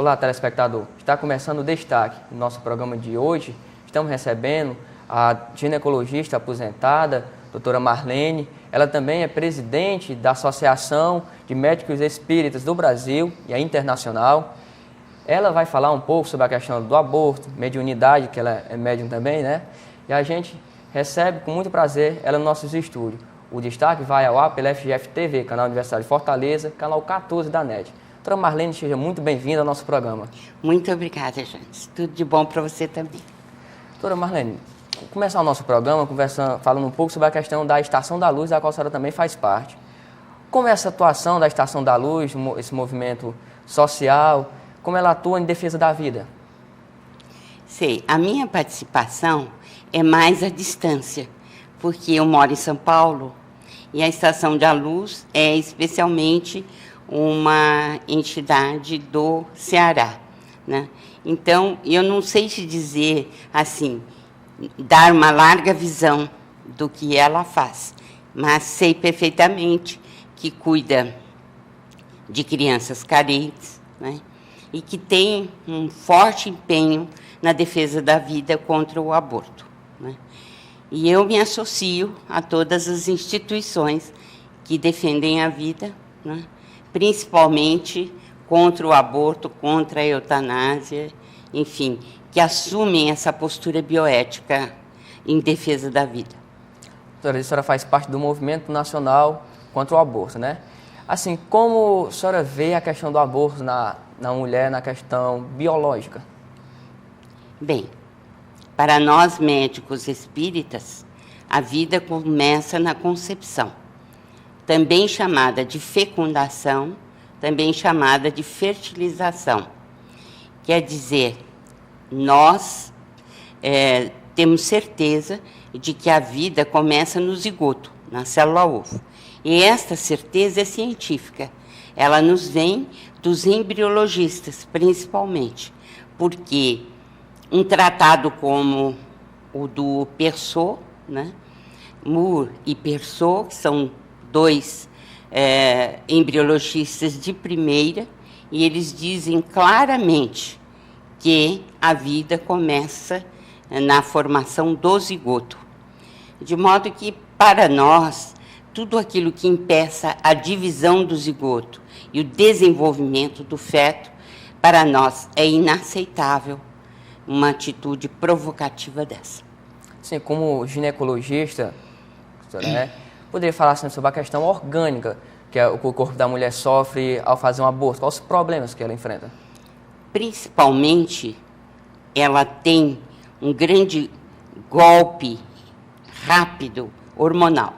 Olá, telespectador. Está começando o destaque do nosso programa de hoje. Estamos recebendo a ginecologista aposentada, doutora Marlene. Ela também é presidente da Associação de Médicos Espíritas do Brasil e a internacional. Ela vai falar um pouco sobre a questão do aborto, mediunidade, que ela é médium também, né? E a gente recebe com muito prazer ela nos nossos estúdios. O destaque vai ao ar pela FGF TV, canal Universidade de Fortaleza, canal 14 da NET. Doutora Marlene, seja muito bem-vinda ao nosso programa. Muito obrigada, gente. Tudo de bom para você também. Doutora Marlene, vou começar o nosso programa falando um pouco sobre a questão da Estação da Luz, da qual a senhora também faz parte. Como é essa atuação da Estação da Luz, esse movimento social, como ela atua em defesa da vida? Sei, a minha participação é mais à distância, porque eu moro em São Paulo e a Estação da Luz é especialmente uma entidade do Ceará, né? Então, eu não sei te dizer, assim, dar uma larga visão do que ela faz, mas sei perfeitamente que cuida de crianças carentes, né? E que tem um forte empenho na defesa da vida contra o aborto, né? E eu me associo a todas as instituições que defendem a vida, né? Principalmente contra o aborto, contra a eutanásia, enfim, que assumem essa postura bioética em defesa da vida. Doutora, a senhora faz parte do movimento nacional contra o aborto, né? Assim, como a senhora vê a questão do aborto na mulher, na questão biológica? Bem, para nós médicos espíritas, a vida começa na concepção, também chamada de fecundação, também chamada de fertilização. Quer dizer, nós temos certeza de que a vida começa no zigoto, na célula-ovo. E esta certeza é científica. Ela nos vem dos embriologistas, principalmente, porque um tratado como o do Persaud, né? Moore e Persaud, que são dois embriologistas de primeira, e eles dizem claramente que a vida começa na formação do zigoto. De modo que, para nós, tudo aquilo que impeça a divisão do zigoto e o desenvolvimento do feto, para nós é inaceitável uma atitude provocativa dessa. Sim, como ginecologista, né, poderia falar assim, sobre a questão orgânica que o corpo da mulher sofre ao fazer um aborto. Quais os problemas que ela enfrenta? Principalmente, ela tem um grande golpe rápido hormonal.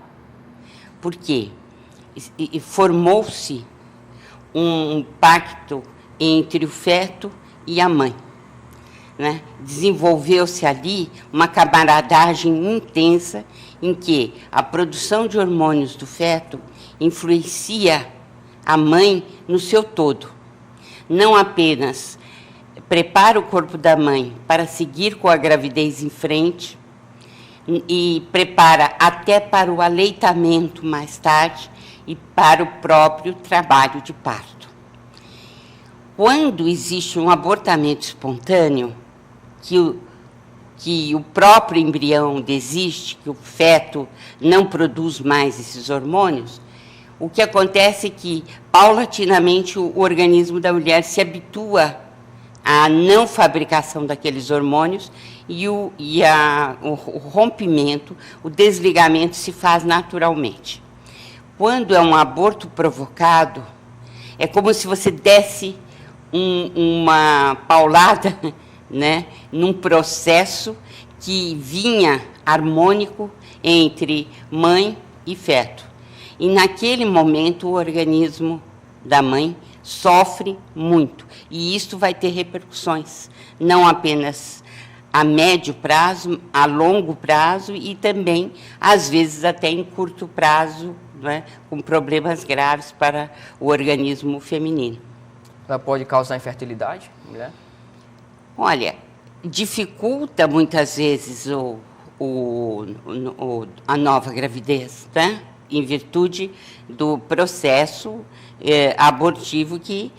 Por quê? E formou-se um pacto entre o feto e a mãe, né? Desenvolveu-se ali uma camaradagem intensa em que a produção de hormônios do feto influencia a mãe no seu todo. Não apenas prepara o corpo da mãe para seguir com a gravidez em frente e prepara até para o aleitamento mais tarde e para o próprio trabalho de parto. Quando existe um abortamento espontâneo, que o próprio embrião desiste, que o feto não produz mais esses hormônios, o que acontece é que, paulatinamente, o organismo da mulher se habitua à não fabricação daqueles hormônios e o rompimento, o desligamento se faz naturalmente. Quando é um aborto provocado, é como se você desse uma paulada, né, num processo que vinha harmônico entre mãe e feto. E, naquele momento, o organismo da mãe sofre muito. E isso vai ter repercussões, não apenas a médio prazo, a longo prazo e também, às vezes, até em curto prazo, né, com problemas graves para o organismo feminino. Ela pode causar infertilidade, mulher? Olha, dificulta muitas vezes a nova gravidez, né? em virtude do processo abortivo, que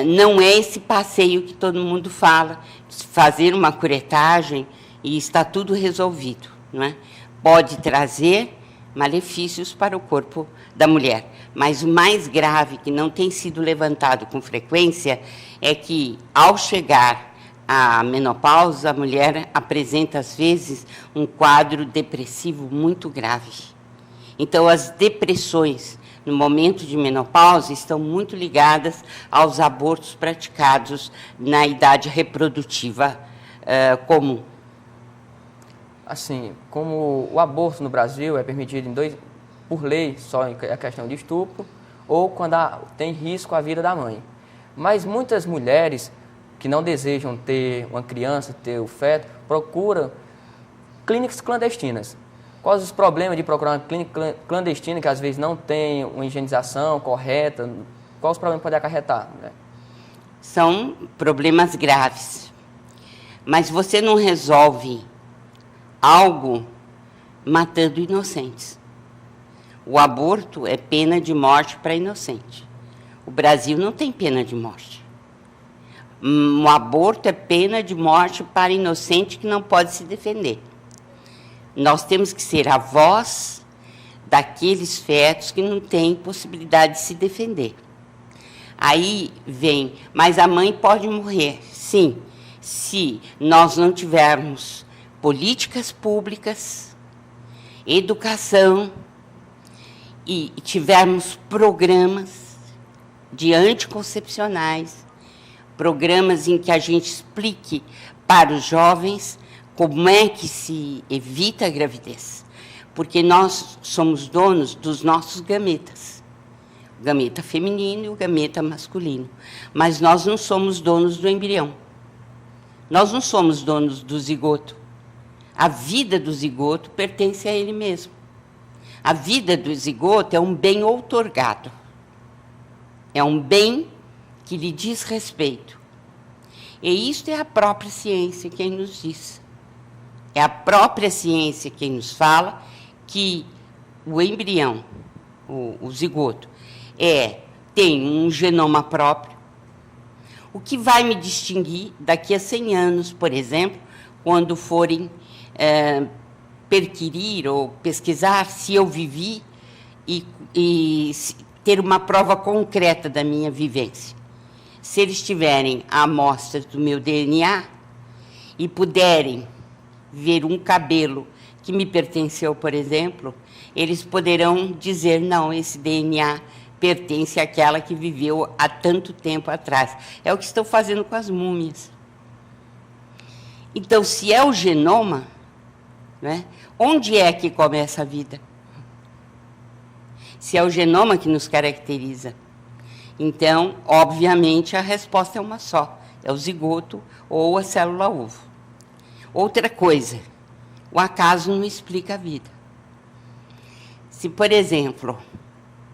não é esse passeio que todo mundo fala, fazer uma curetagem e está tudo resolvido, não é? Pode trazer malefícios para o corpo da mulher. Mas o mais grave, que não tem sido levantado com frequência, é que, ao chegar à menopausa, a mulher apresenta, às vezes, um quadro depressivo muito grave. Então, as depressões no momento de menopausa estão muito ligadas aos abortos praticados na idade reprodutiva comum. Assim, como o aborto no Brasil é permitido por lei, só em a questão de estupro, ou quando tem risco à vida da mãe. Mas muitas mulheres que não desejam ter uma criança, ter o feto, procuram clínicas clandestinas. Quais os problemas de procurar uma clínica clandestina que às vezes não tem uma higienização correta? Quais os problemas pode acarretar, né? São problemas graves. Mas você não resolve algo matando inocentes. O aborto é pena de morte para inocente. O Brasil não tem pena de morte. O aborto é pena de morte para inocente que não pode se defender. Nós temos que ser a voz daqueles fetos que não têm possibilidade de se defender. Aí vem, mas a mãe pode morrer. Sim, se nós não tivermos políticas públicas, educação e tivermos programas de anticoncepcionais, programas em que a gente explique para os jovens como é que se evita a gravidez. Porque nós somos donos dos nossos gametas, o gameta feminino e o gameta masculino. Mas nós não somos donos do embrião. Nós não somos donos do zigoto. A vida do zigoto pertence a ele mesmo. A vida do zigoto é um bem outorgado. É um bem que lhe diz respeito. E isso é a própria ciência quem nos diz. É a própria ciência quem nos fala que o embrião, o zigoto, tem um genoma próprio. O que vai me distinguir daqui a 100 anos, por exemplo, quando forem perquirir ou pesquisar se eu vivi e ter uma prova concreta da minha vivência. Se eles tiverem amostras do meu DNA e puderem ver um cabelo que me pertenceu, por exemplo, eles poderão dizer, não, esse DNA pertence àquela que viveu há tanto tempo atrás. É o que estão fazendo com as múmias. Então, se é o genoma, né, onde é que começa a vida? Se é o genoma que nos caracteriza. Então, obviamente, a resposta é uma só. É o zigoto ou a célula ovo. Outra coisa, o acaso não explica a vida. Se, por exemplo,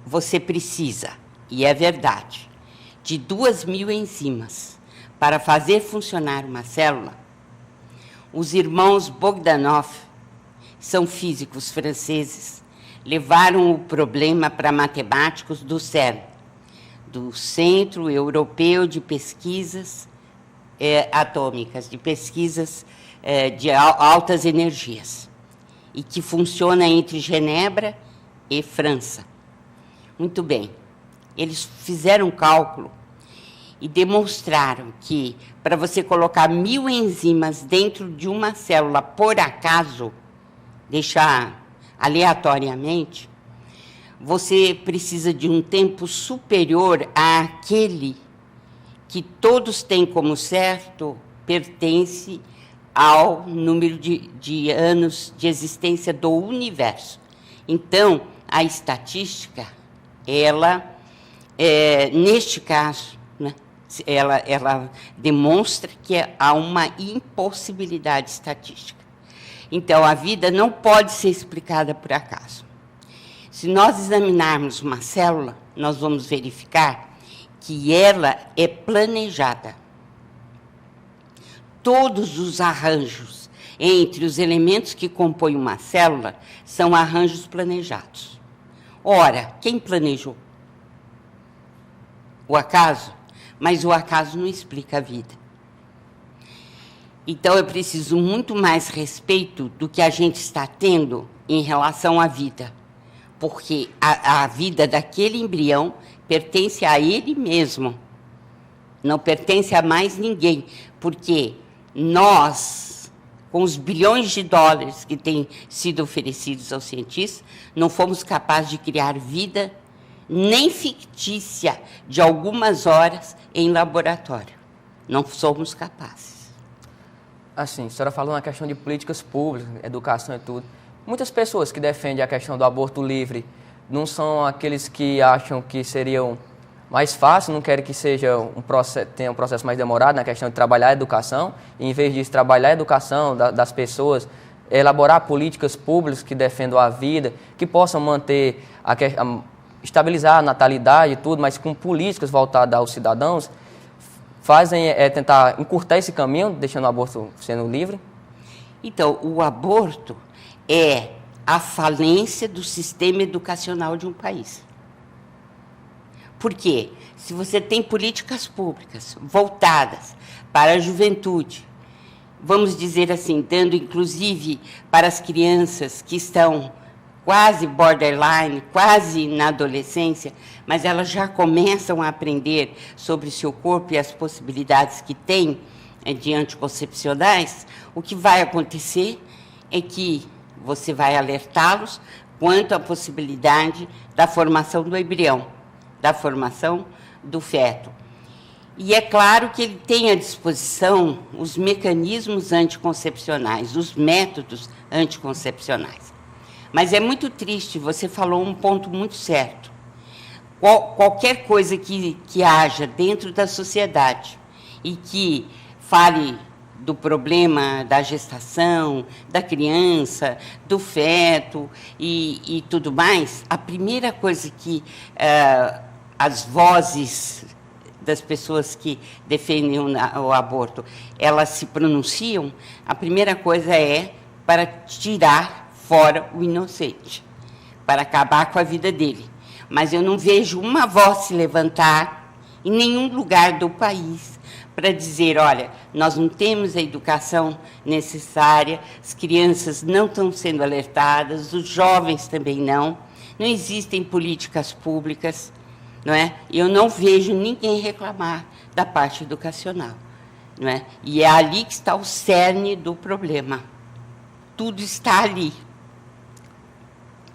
você precisa, e é verdade, de 2.000 enzimas para fazer funcionar uma célula, os irmãos Bogdanov, são físicos franceses, levaram o problema para matemáticos do CERN, do Centro Europeu de Pesquisas Atômicas, de pesquisas de altas energias, e que funciona entre Genebra e França. Muito bem, eles fizeram um cálculo e demonstraram que, para você colocar 1.000 enzimas dentro de uma célula, por acaso, deixar aleatoriamente, você precisa de um tempo superior àquele que todos têm como certo, pertence ao número de anos de existência do universo. Então, a estatística, ela, neste caso, né, ela demonstra que há uma impossibilidade estatística. Então, a vida não pode ser explicada por acaso. Se nós examinarmos uma célula, nós vamos verificar que ela é planejada. Todos os arranjos entre os elementos que compõem uma célula são arranjos planejados. Ora, quem planejou? O acaso? Mas o acaso não explica a vida. Então, é preciso muito mais respeito do que a gente está tendo em relação à vida. Porque a vida daquele embrião pertence a ele mesmo. Não pertence a mais ninguém. Porque nós, com os bilhões de dólares que têm sido oferecidos aos cientistas, não fomos capazes de criar vida nem fictícia de algumas horas em laboratório. Não somos capazes. Assim, a senhora falou na questão de políticas públicas, educação e tudo. Muitas pessoas que defendem a questão do aborto livre não são aqueles que acham que seriam mais fácil, não querem que seja tenha um processo mais demorado na questão de trabalhar a educação, e, em vez disso, trabalhar a educação das pessoas, elaborar políticas públicas que defendam a vida, que possam manter, estabilizar a natalidade e tudo, mas com políticas voltadas aos cidadãos, fazem tentar encurtar esse caminho, deixando o aborto sendo livre? Então, o aborto é a falência do sistema educacional de um país. Por quê? Se você tem políticas públicas voltadas para a juventude, vamos dizer assim, dando inclusive para as crianças que estão quase borderline, quase na adolescência, mas elas já começam a aprender sobre o seu corpo e as possibilidades que têm de anticoncepcionais, o que vai acontecer é que você vai alertá-los quanto à possibilidade da formação do embrião, da formação do feto. E é claro que ele tem à disposição os mecanismos anticoncepcionais, os métodos anticoncepcionais. Mas é muito triste, você falou um ponto muito certo. Qualquer coisa que haja dentro da sociedade e que fale do problema da gestação, da criança, do feto e tudo mais, a primeira coisa que as vozes das pessoas que defendem o aborto, elas se pronunciam, a primeira coisa é para tirar fora o inocente, para acabar com a vida dele. Mas eu não vejo uma voz se levantar em nenhum lugar do país para dizer, olha, nós não temos a educação necessária, as crianças não estão sendo alertadas, os jovens também não existem políticas públicas, não é? Eu não vejo ninguém reclamar da parte educacional, não é? E é ali que está o cerne do problema. Tudo está ali.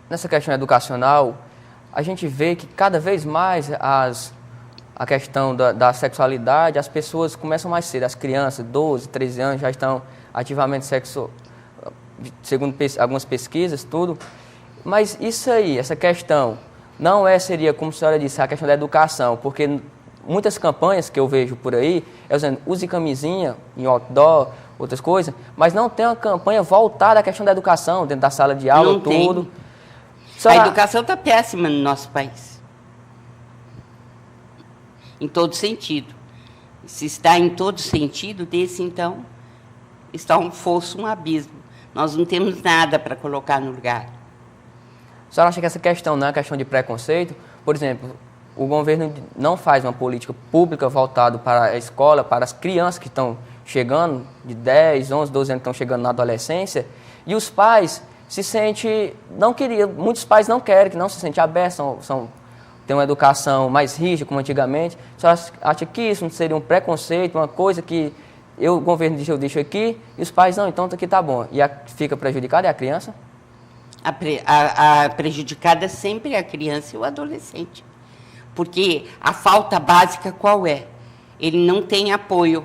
Nessa questão educacional, a gente vê que cada vez mais a questão da sexualidade, as pessoas começam mais cedo, as crianças, 12, 13 anos, já estão ativamente segundo algumas pesquisas, tudo. Mas isso aí, essa questão, não seria, como a senhora disse, a questão da educação, porque muitas campanhas que eu vejo por aí, dizendo, use camisinha em outdoor, outras coisas, mas não tem uma campanha voltada à questão da educação, dentro da sala de aula, não tudo. Tem. A educação está péssima no nosso país. Em todo sentido. Se está em todo sentido, desse, então, está um fosso, um abismo. Nós não temos nada para colocar no lugar. A senhora acha que essa questão não é questão de preconceito? Por exemplo, o governo não faz uma política pública voltada para a escola, para as crianças que estão chegando, de 10, 11, 12 anos que estão chegando na adolescência, e os pais se sentem, muitos pais não querem, que não se sentem abertos, têm uma educação mais rígida, como antigamente. A senhora acha que isso não seria um preconceito, uma coisa que o governo diz, eu deixo aqui, e os pais, não, então aqui tá bom. E fica prejudicada é a criança? A prejudicada sempre é a criança e o adolescente. Porque a falta básica qual é? Ele não tem apoio.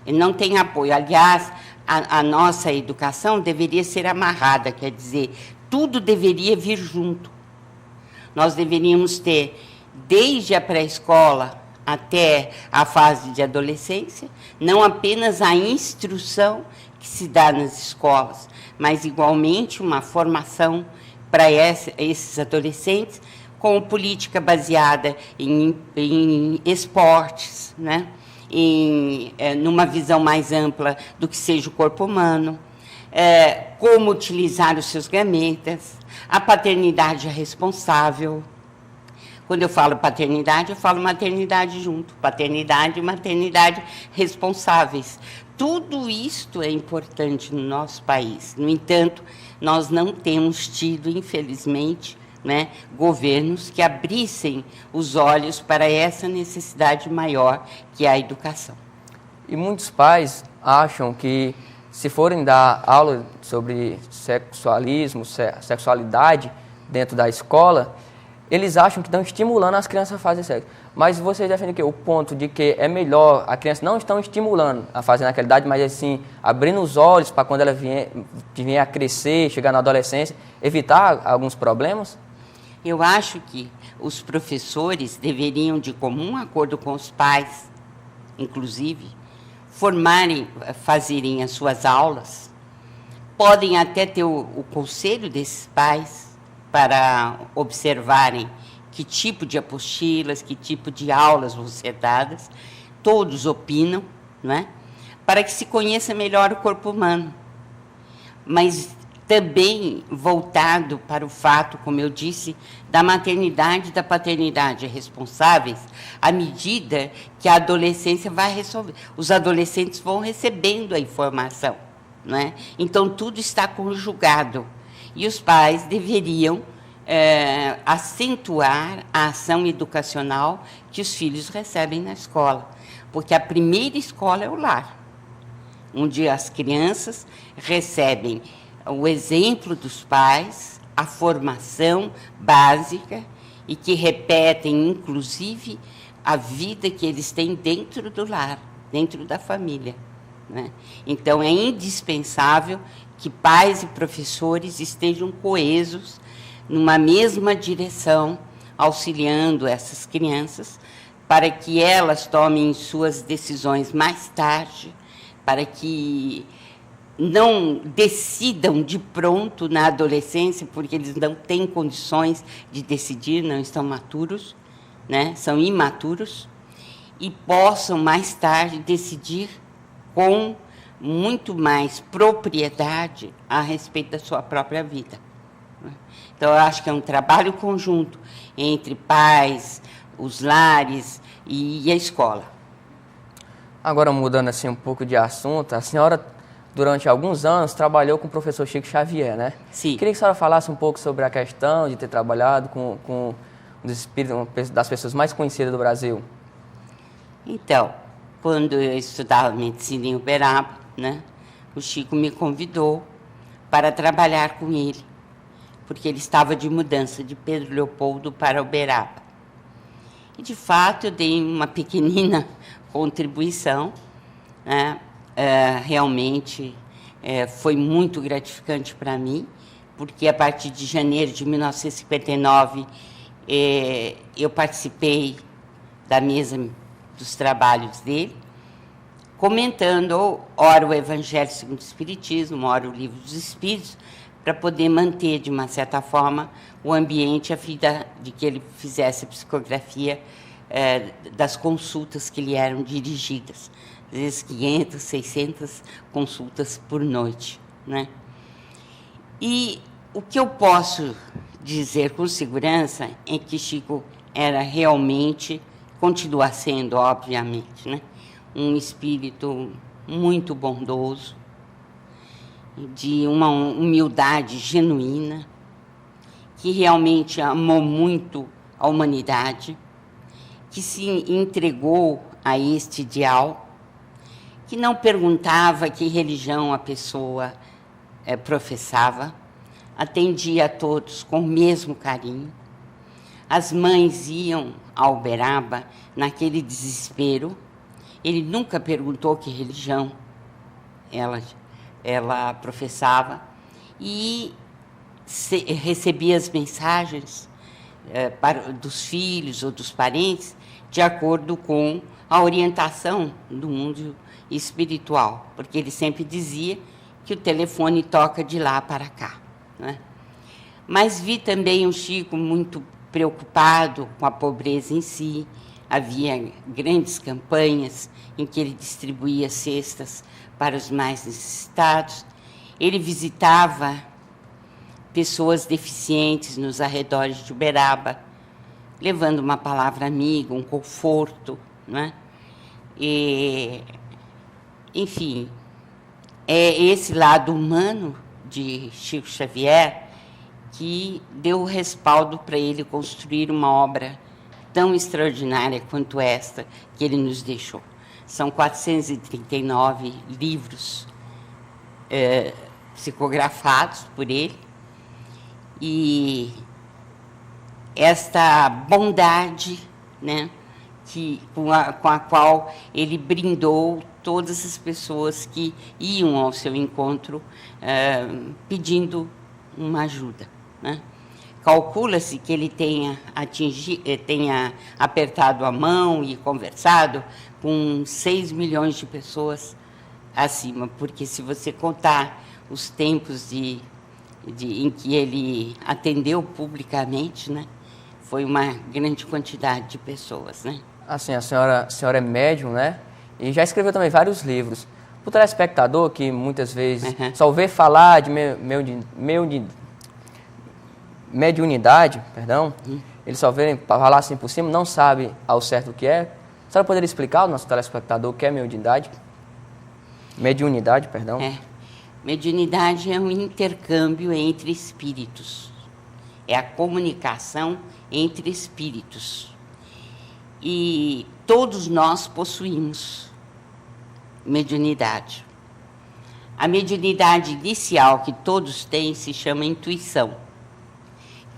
Ele não tem apoio. Aliás, a nossa educação deveria ser amarrada, quer dizer, tudo deveria vir junto. Nós deveríamos ter, desde a pré-escola até a fase de adolescência, não apenas a instrução que se dá nas escolas, mas, igualmente, uma formação para esses adolescentes com política baseada em esportes, né? Numa visão mais ampla do que seja o corpo humano, como utilizar os seus gametas, a paternidade responsável. Quando eu falo paternidade, eu falo maternidade junto. Paternidade e maternidade responsáveis. Tudo isto é importante no nosso país. No entanto, nós não temos tido, infelizmente, né, governos que abrissem os olhos para essa necessidade maior que é a educação. E muitos pais acham que, se forem dar aula sobre sexualismo, sexualidade dentro da escola, eles acham que estão estimulando as crianças a fazer sexo. Mas vocês defendem que o ponto de que é melhor, a criança não estão estimulando a fazer naquela idade, mas assim, abrindo os olhos para quando ela vier a crescer, chegar na adolescência, evitar alguns problemas? Eu acho que os professores deveriam, de comum acordo com os pais, inclusive, fazerem as suas aulas. Podem até ter o conselho desses pais para observarem que tipo de apostilas, que tipo de aulas vão ser dadas. Todos opinam, não é? Para que se conheça melhor o corpo humano. Mas também voltado para o fato, como eu disse, da maternidade e da paternidade responsáveis, à medida que a adolescência vai resolver. Os adolescentes vão recebendo a informação, não é? Então, tudo está conjugado. E os pais deveriam acentuar a ação educacional que os filhos recebem na escola, porque a primeira escola é o lar, onde as crianças recebem o exemplo dos pais, a formação básica e que repetem, inclusive, a vida que eles têm dentro do lar, dentro da família, né? Então, é indispensável que pais e professores estejam coesos numa mesma direção, auxiliando essas crianças, para que elas tomem suas decisões mais tarde, para que não decidam de pronto na adolescência, porque eles não têm condições de decidir, não estão maturos, né? São imaturos, e possam mais tarde decidir com muito mais propriedade a respeito da sua própria vida. Então, eu acho que é um trabalho conjunto entre pais, os lares e a escola. Agora, mudando assim um pouco de assunto, a senhora, durante alguns anos, trabalhou com o professor Chico Xavier, né? Sim. Queria que a senhora falasse um pouco sobre a questão de ter trabalhado com um dos espíritos, das pessoas mais conhecidas do Brasil. Então, quando eu estudava medicina em Uberaba, né, o Chico me convidou para trabalhar com ele, porque ele estava de mudança de Pedro Leopoldo para Uberaba. E, de fato, eu dei uma pequenina contribuição, né? Realmente foi muito gratificante para mim, porque, a partir de janeiro de 1959, eu participei da mesa dos trabalhos dele, comentando, ora, o Evangelho segundo o Espiritismo, ora, o Livro dos Espíritos, para poder manter, de uma certa forma, o ambiente a fim de que ele fizesse a psicografia das consultas que lhe eram dirigidas. Às vezes 500, 600 consultas por noite, né? E o que eu posso dizer com segurança é que Chico era realmente, continua sendo, obviamente, né, um espírito muito bondoso, de uma humildade genuína, que realmente amou muito a humanidade, que se entregou a este ideal, que não perguntava que religião a pessoa professava, atendia a todos com o mesmo carinho. As mães iam a Uberaba naquele desespero. Ele nunca perguntou que religião ela professava e recebia as mensagens dos filhos ou dos parentes de acordo com a orientação do mundo espiritual, porque ele sempre dizia que o telefone toca de lá para cá, né? Mas vi também o Chico muito preocupado com a pobreza em si. Havia grandes campanhas em que ele distribuía cestas para os mais necessitados. Ele visitava pessoas deficientes nos arredores de Uberaba, levando uma palavra amiga, um conforto, né? E, enfim, é esse lado humano de Chico Xavier que deu o respaldo para ele construir uma obra tão extraordinária quanto esta que ele nos deixou. São 439 livros psicografados por ele, e esta bondade, né, com a qual ele brindou todas as pessoas que iam ao seu encontro pedindo uma ajuda, né? Calcula-se que ele tenha apertado a mão e conversado com 6 milhões de pessoas acima, porque se você contar os tempos em que ele atendeu publicamente, né, foi uma grande quantidade de pessoas, né? Assim, a senhora é médium, né? E já escreveu também vários livros. Para o telespectador, que muitas vezes só ouve falar de mediunidade, perdão, ele só vê falar assim por cima, não sabe ao certo o que é. A senhora poderia explicar ao nosso telespectador o que é mediunidade? Mediunidade, perdão. Mediunidade é um intercâmbio entre espíritos. É a comunicação entre espíritos. E todos nós possuímos mediunidade. A mediunidade inicial que todos têm se chama intuição.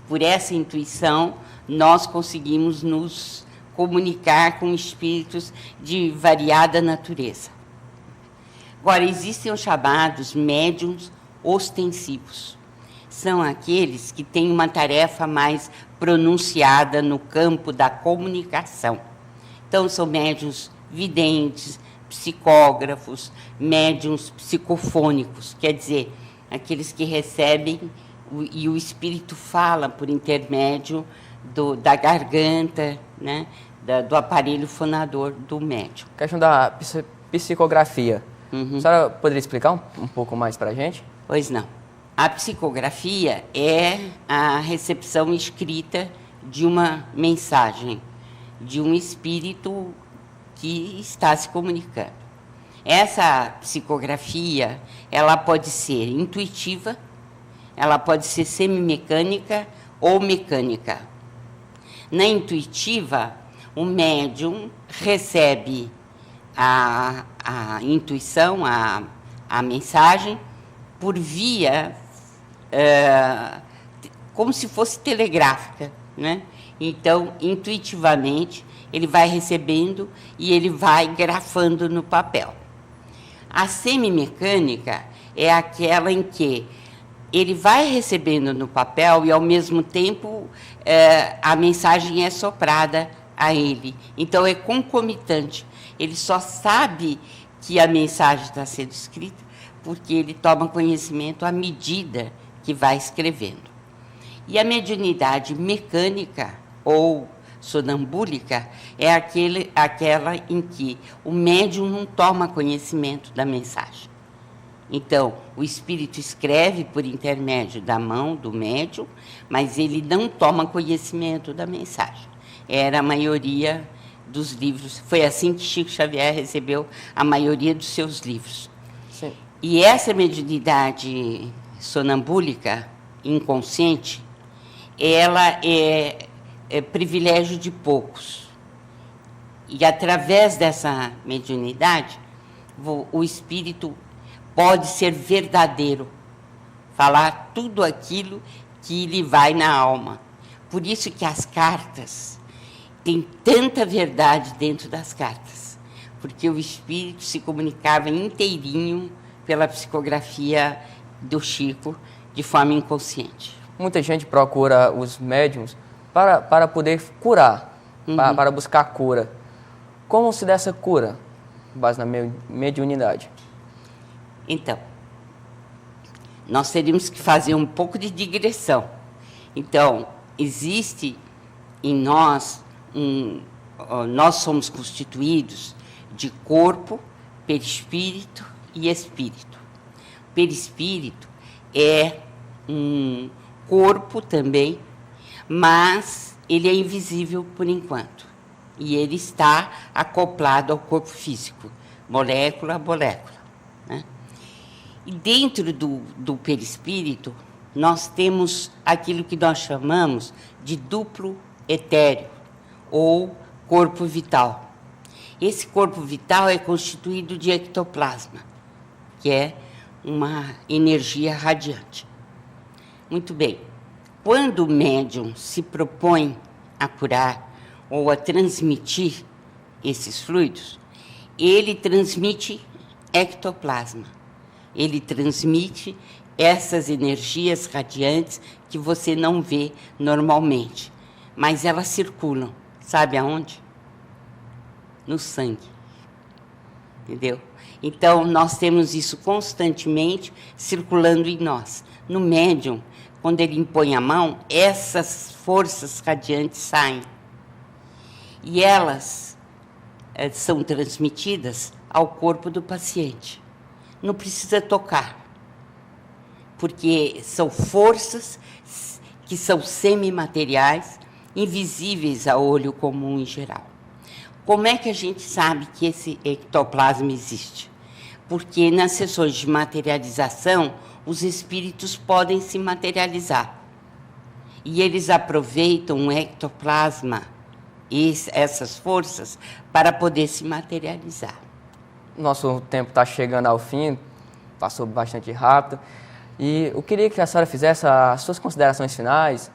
Por essa intuição, nós conseguimos nos comunicar com espíritos de variada natureza. Agora, existem os chamados médiuns ostensivos. São aqueles que têm uma tarefa mais pronunciada no campo da comunicação. Então, são médiuns videntes, psicógrafos, médiuns psicofônicos, quer dizer, aqueles que recebem e o espírito fala por intermédio da garganta, né, do aparelho fonador do médium. A questão da psicografia. A senhora poderia explicar um pouco mais para a gente? Pois não. A psicografia é a recepção escrita de uma mensagem, de um espírito que está se comunicando. Essa psicografia, ela pode ser intuitiva, ela pode ser semimecânica ou mecânica. Na intuitiva, o médium recebe a intuição, a mensagem, por via, como se fosse telegráfica, né? Então, intuitivamente, ele vai recebendo e ele vai grafando no papel. A semimecânica é aquela em que ele vai recebendo no papel e, ao mesmo tempo, a mensagem é soprada a ele. Então, é concomitante. Ele só sabe que a mensagem está sendo escrita porque ele toma conhecimento à medida que vai escrevendo. E a mediunidade mecânica ou sonambúlica é aquela em que o médium não toma conhecimento da mensagem. Então, o espírito escreve por intermédio da mão do médium, mas ele não toma conhecimento da mensagem. Era a maioria dos livros. Foi assim que Chico Xavier recebeu a maioria dos seus livros. Sim. E essa mediunidade sonambúlica, inconsciente, ela é privilégio de poucos. E, através dessa mediunidade, o espírito pode ser verdadeiro, falar tudo aquilo que lhe vai na alma. Por isso que as cartas têm tanta verdade dentro das cartas, porque o espírito se comunicava inteirinho pela psicografia do Chico, de forma inconsciente. Muita gente procura os médiums para poder curar, para buscar cura. Como se dá essa cura, com base na mediunidade? Então, nós teríamos que fazer um pouco de digressão. Então, existe em nós, nós somos constituídos de corpo, perispírito e espírito. perispírito é um corpo também, mas ele é invisível por enquanto. E ele está acoplado ao corpo físico, molécula a molécula, né? E dentro do perispírito, nós temos aquilo que nós chamamos de duplo etéreo, ou corpo vital. Esse corpo vital é constituído de ectoplasma, que é uma energia radiante. Muito bem. Quando o médium se propõe a curar ou a transmitir esses fluidos, ele transmite ectoplasma. Ele transmite essas energias radiantes que você não vê normalmente, mas elas circulam. Sabe aonde? No sangue. Entendeu? Então, nós temos isso constantemente circulando em nós. No médium, quando ele impõe a mão, essas forças radiantes saem. E elas são transmitidas ao corpo do paciente. Não precisa tocar, porque são forças que são semimateriais, invisíveis ao olho comum em geral. Como é que a gente sabe que esse ectoplasma existe? Porque nas sessões de materialização, os espíritos podem se materializar. E eles aproveitam o ectoplasma, essas forças, para poder se materializar. Nosso tempo está chegando ao fim, passou bastante rápido. E eu queria que a senhora fizesse as suas considerações finais.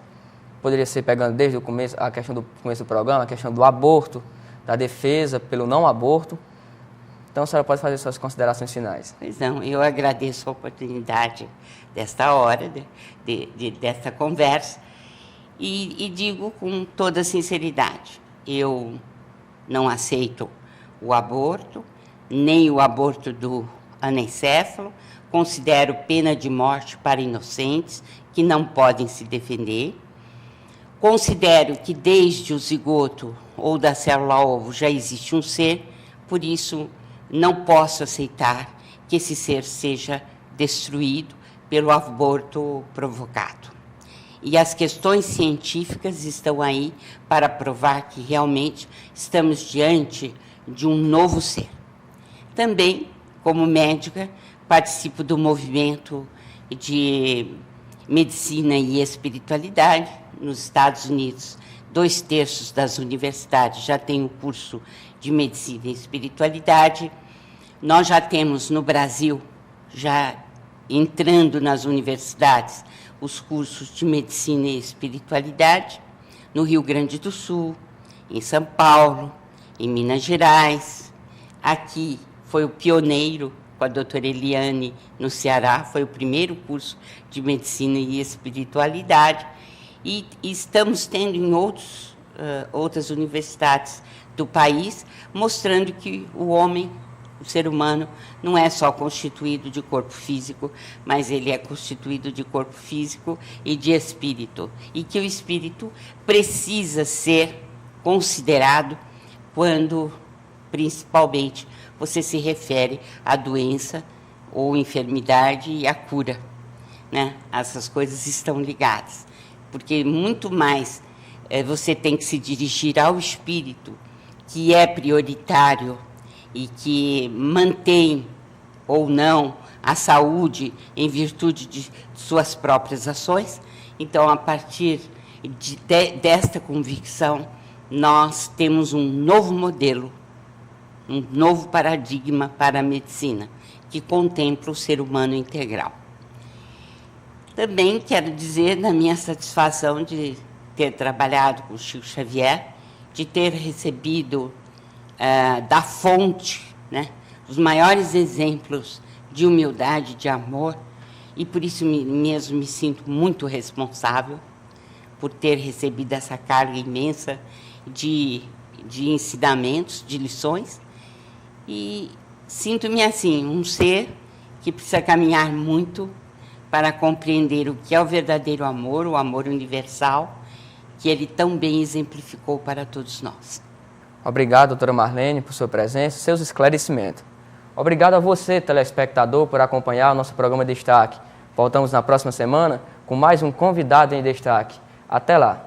Poderia ser pegando desde o começo, a questão do começo do programa, a questão do aborto, da defesa pelo não aborto. Então, a senhora pode fazer suas considerações finais. Pois não, eu agradeço a oportunidade desta hora, desta conversa, e digo com toda sinceridade, eu não aceito o aborto, nem o aborto do anencéfalo, considero pena de morte para inocentes que não podem se defender. Considero que desde o zigoto ou da célula-ovo já existe um ser, por isso não posso aceitar que esse ser seja destruído pelo aborto provocado. E as questões científicas estão aí para provar que realmente estamos diante de um novo ser. Também, como médica, participo do movimento de medicina e espiritualidade nos Estados Unidos. 2/3 das universidades já têm o curso de medicina e espiritualidade. Nós já temos no Brasil, já entrando nas universidades, os cursos de medicina e espiritualidade, no Rio Grande do Sul, em São Paulo, em Minas Gerais. Aqui foi o pioneiro, com a doutora Eliane, no Ceará, foi o primeiro curso de medicina e espiritualidade. E estamos tendo em outras universidades do país, mostrando que o homem, o ser humano, não é só constituído de corpo físico, mas ele é constituído de corpo físico e de espírito. E que o espírito precisa ser considerado quando, principalmente, você se refere à doença ou enfermidade e à cura, né? Essas coisas estão ligadas, porque muito mais você tem que se dirigir ao espírito, que é prioritário e que mantém ou não a saúde em virtude de suas próprias ações. Então, a partir desta convicção, nós temos um novo modelo, um novo paradigma para a medicina, que contempla o ser humano integral. Também quero dizer da minha satisfação de ter trabalhado com o Chico Xavier, de ter recebido da fonte, né, os maiores exemplos de humildade, de amor, e por isso mesmo me sinto muito responsável por ter recebido essa carga imensa de ensinamentos, de lições, e sinto-me assim, um ser que precisa caminhar muito para compreender o que é o verdadeiro amor, o amor universal, que ele tão bem exemplificou para todos nós. Obrigado, doutora Marlene, por sua presença e seus esclarecimentos. Obrigado a você, telespectador, por acompanhar o nosso programa Destaque. Voltamos na próxima semana com mais um convidado em destaque. Até lá!